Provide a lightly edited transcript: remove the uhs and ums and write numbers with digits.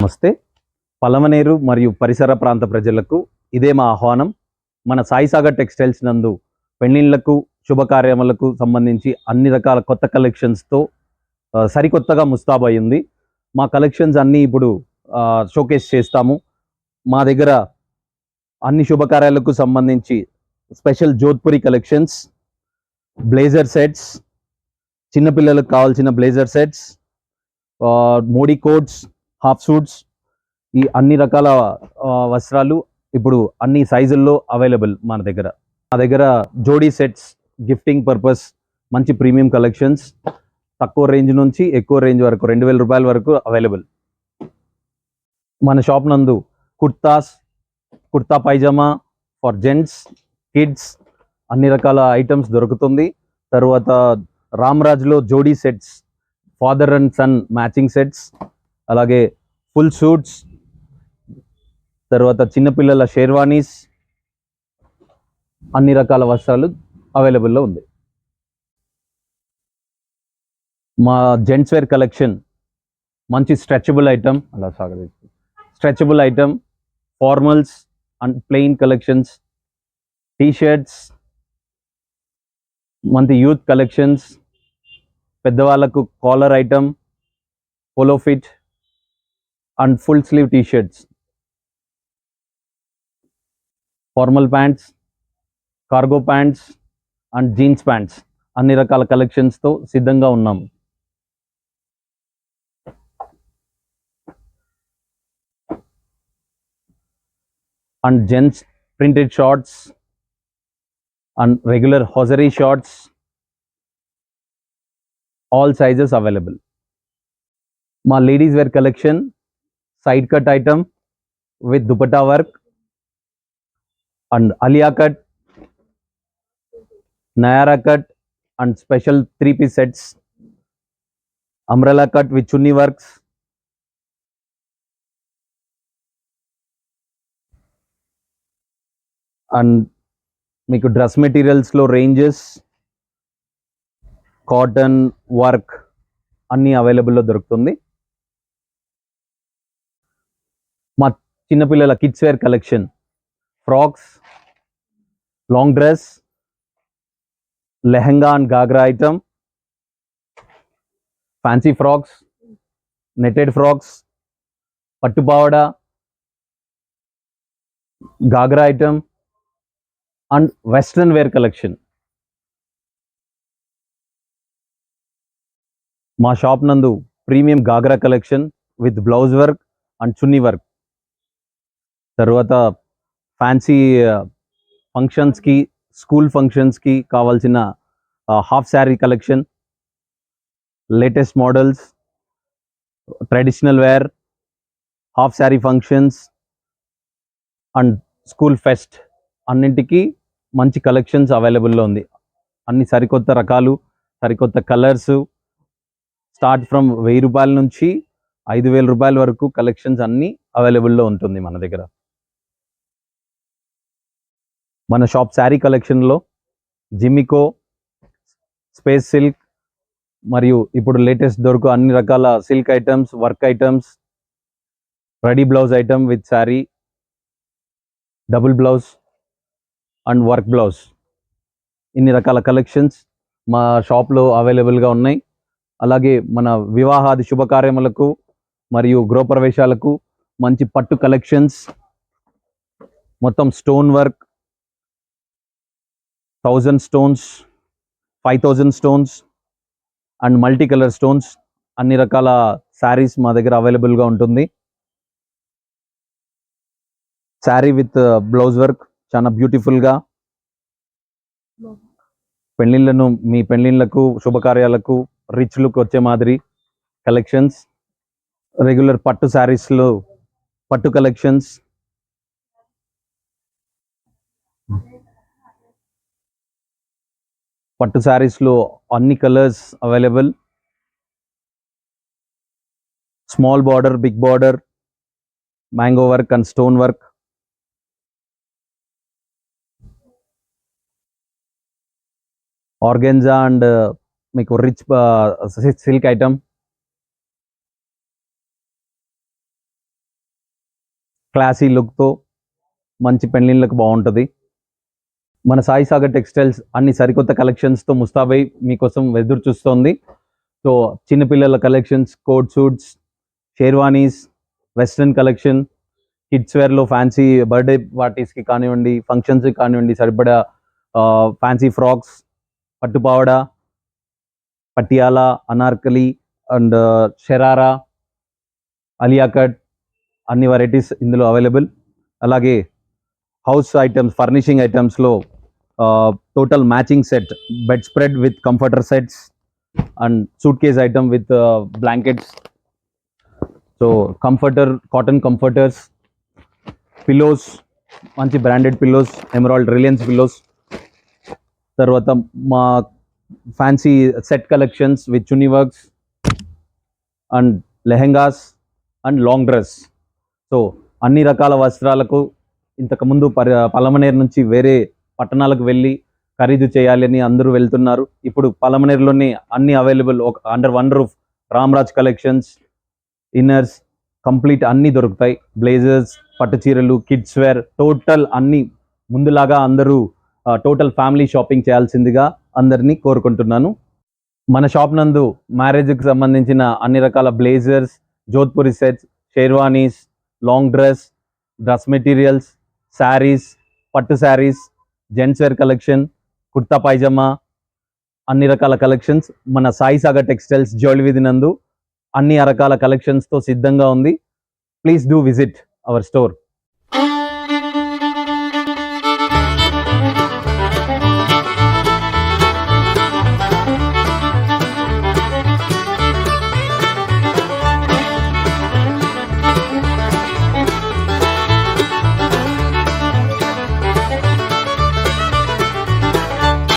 నమస్తే. పలమనేరు మరియు పరిసర ప్రాంత ప్రజలకు ఇదే మా ఆహ్వానం. మన సాయిసాగర్ టెక్స్టైల్స్ నందు పెళ్లిళ్లకు, శుభకార్యములకు సంబంధించి అన్ని రకాల కొత్త కలెక్షన్స్తో సరికొత్తగా ముస్తాబయింది. మా కలెక్షన్స్ అన్నీ ఇప్పుడు షోకేస్ చేస్తాము. మా దగ్గర అన్ని శుభకార్యాలకు సంబంధించి special Jodhpuri collections, blazer sets, చిన్నపిల్లలకు కావాల్సిన blazer sets, Modi coats, half suits, ఈ అన్ని రకాల వస్త్రాలు ఇప్పుడు అన్ని సైజుల్లో అవైలబుల్ మా దగ్గర జోడీ సెట్స్, గిఫ్టింగ్ పర్పస్ మంచి ప్రీమియం కలెక్షన్స్ తక్కువ రేంజ్ నుంచి ఎక్కువ రేంజ్ వరకు 2000 రూపాయల వరకు అవైలబుల్. మన షాప్ నందు kurta pyjama for gents, kids అన్ని రకాల ఐటమ్స్ దొరుకుతుంది. తర్వాత రామ్రాజ్లో జోడీ sets, father and son matching sets, అలాగే ఫుల్ సూట్స్, తర్వాత చిన్నపిల్లల షేర్వానీస్, అన్ని రకాల వస్త్రాలు అవైలబుల్లో ఉంది. మా జెంట్స్ వేర్ కలెక్షన్ మంచి stretchable item, formals and plain collections, T-shirts, మంచి యూత్ కలెక్షన్స్, పెద్దవాళ్ళకు collar item, polo fit and full sleeve T-shirts, formal pants, cargo pants and jeans pants అన్ని రకాల కలెక్షన్స్తో సిద్ధంగా ఉన్నాము. And gents printed shorts and regular hosiery shorts, all sizes available. మా ladies wear collection side cut item with dupatta work and Alia cut, Nayra cut and special 3-piece sets, umbrella cut with chunni works, and మీకు dress మెటీరియల్స్లో ranges, cotton, work అన్నీ అవైలబుల్లో దొరుకుతుంది. మా చిన్నపిల్లల kids wear collection frocks, long dress, lehenga and ghagra item, fancy frocks, netted frocks, పట్టుపావడా, ghagra item and western wear collection. మా shop నందు premium ghagra collection with blouse work and chunni work, తర్వాత ఫ్యాన్సీ ఫంక్షన్స్కి, స్కూల్ ఫంక్షన్స్కి కావాల్సిన half sari collection, latest models, traditional wear, half sari functions and school fest అన్నింటికి మంచి collections అవైలబుల్లో ఉంది. అన్ని సరికొత్త రకాలు, సరికొత్త కలర్స్, స్టార్ట్ ఫ్రమ్ 1000 రూపాయల నుంచి 5000 రూపాయల వరకు కలెక్షన్స్ అన్నీ అవైలబుల్లో ఉంటుంది మన దగ్గర. మన షాప్ శారీ కలెక్షన్లో జిమికో, స్పేస్ సిల్క్ మరియు ఇప్పుడు లేటెస్ట్ దొరుకు అన్ని రకాల silk items, work items, ready blouse item with sari, double blouse and work blouse, ఇన్ని రకాల కలెక్షన్స్ మా షాప్లో అవైలబుల్గా ఉన్నాయి. అలాగే మన వివాహాది శుభకార్యములకు మరియు గృహప్రవేశాలకు మంచి పట్టు కలెక్షన్స్, మొత్తం stone work, 1000 stones, 5000 stones and multi colour stones, అన్ని రకాల శారీస్ మా దగ్గర అవైలబుల్గా ఉంటుంది. శారీ విత్ బ్లౌజ్ వర్క్ చాలా బ్యూటిఫుల్గా, మీ పెళ్ళిళ్ళకు, శుభకార్యాలకు రిచ్ లుక్ వచ్చే మాదిరి కలెక్షన్స్, రెగ్యులర్ పట్టు శారీస్లో పట్టు కలెక్షన్స్, పట్టు శారీస్లో అన్ని colours available, small border, big border, mango work and stone work, organza and మీకు రిచ్ సిల్క్ ఐటమ్, క్లాసీ లుక్తో మంచి పెళ్ళిళ్ళకు బాగుంటుంది. మన సాయి సాగర్ టెక్స్టైల్స్ అన్ని సరికొత్త కలెక్షన్స్తో ముస్తాబై మీకోసం ఎదురు చూస్తోంది. సో చిన్నపిల్లల collections, coat suits, sherwanis, western collection, kids వేర్లో ఫ్యాన్సీ బర్త్డే పార్టీస్కి కానివ్వండి, ఫంక్షన్స్కి కానివ్వండి సరిపడా ఫ్యాన్సీ ఫ్రాక్స్, పట్టుపావడ, పటియాలా, అనార్కలి అండ్ షరారా, అలియా కట్ అన్ని వెరైటీస్ ఇందులో అవైలబుల్. అలాగే హౌస్ ఐటమ్స్, ఫర్నిషింగ్ ఐటమ్స్లో total matching set, bedspread with comforter sets and suitcase item with blankets. So comforter, cotton comforters, pillows, మంచి branded pillows, Emerald Reliance pillows. తర్వాత మా fancy set collections with chunni works and lehengas and long dress. So అన్ని రకాల వస్త్రాలకు ఇంతకుముందు పలమనేరు నుంచి వేరే పట్టణాలకు వెళ్ళి ఖరీదు చేయాలని అందరూ వెళ్తున్నారు. ఇప్పుడు పలమనేరులోనే అన్ని available under one roof. Ramraj collections, inners complete అన్నీ దొరుకుతాయి. బ్లేజర్స్, పట్టు చీరలు, కిడ్స్ వేర్, టోటల్ అన్నీ ముందులాగా అందరూ టోటల్ ఫ్యామిలీ షాపింగ్ చేయాల్సిందిగా అందరినీ కోరుకుంటున్నాను. మన షాప్ నందు మ్యారేజ్కి సంబంధించిన అన్ని రకాల blazers, Jodhpuri sets, sherwanis, long dress materials, saris, పట్టు saris, gents wear collection, kurta pyjama, అన్ని రకాల కలెక్షన్స్ మన సాయి సాగర్ టెక్స్టైల్స్ జ్యువెల్ వీధి నందు అన్ని రకాల కలెక్షన్స్తో సిద్ధంగా ఉంది. Please do visit our store.